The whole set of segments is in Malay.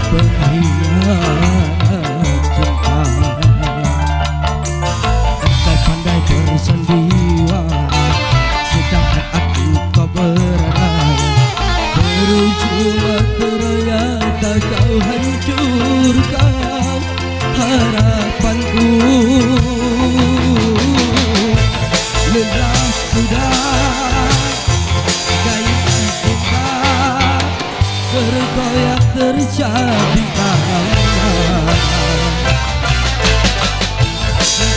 pengkhianat cinta. Engkau pandai bersandiwara, sedangkan aku kau berdaya. Berujung ternyata kau hancurkan harapanku. Lelah sudah gairah cinta terkoyak terjadi karena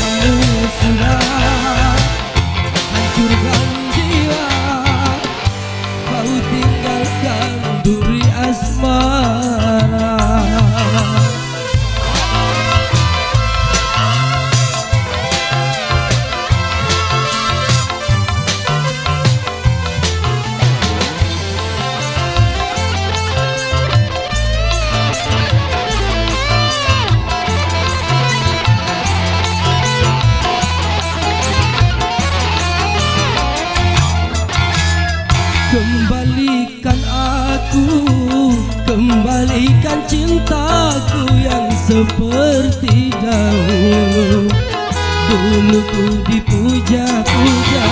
kamu sudah hancurkan jiwa. Kau tinggalkan duri asmara. Kembalikan aku, kembalikan cintaku yang seperti dahulu. Dulu ku dipuja-puja,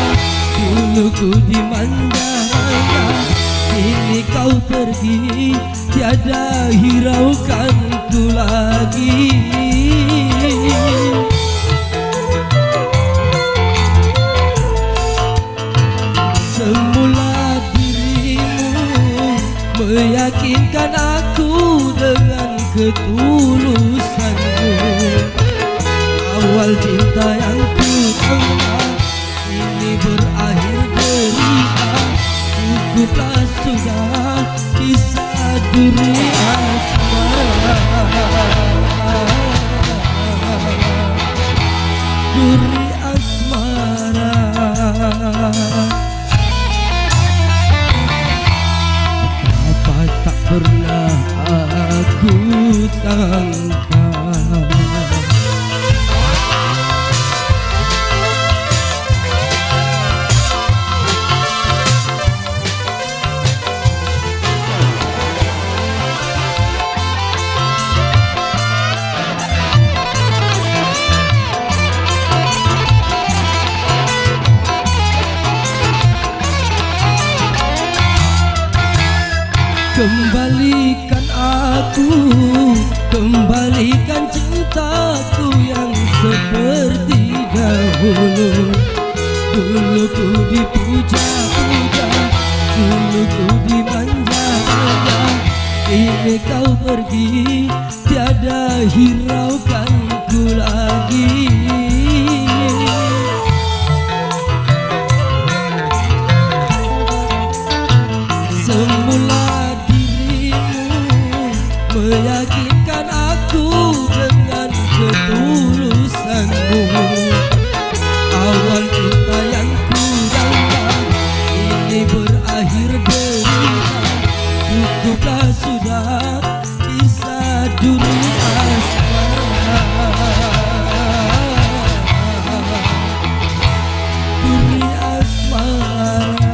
dulu ku dimanja-manja. Kini kau pergi, tiada hiraukanku lagi. Semula meyakinkan aku dengan ketulusanmu. Awal cinta yang ku tanggung ini berakhir derita. Cukuplah sudah kisah duri asmara. Duri asmara. Tak pernah aku sangka kembalikan aku, kembalikan cintaku yang seperti dahulu. Dulu ku dipuja-puja, dulu ku dimanja-manja. Kini kau pergi, tiada hiraukanku lagi. Semula meyakinkan aku dengan ketulusanmu. Awal cinta yang ku damba ini berakhir derita. Cukuplah sudah kisah duri asmara. Duri asmara.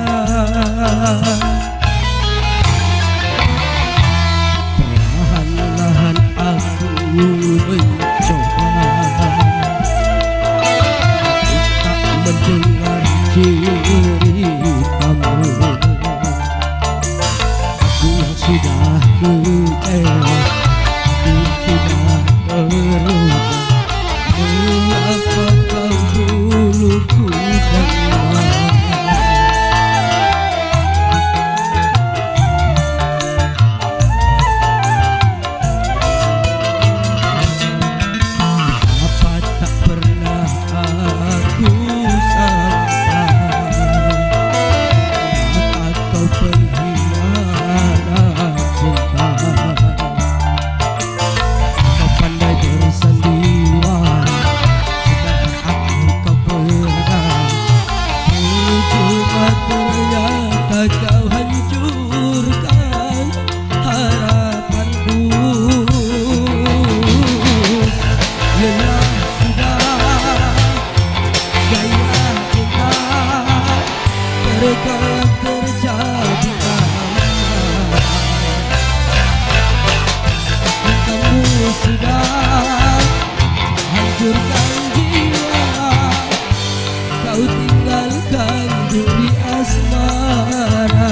kau tinggalkan duri asmara.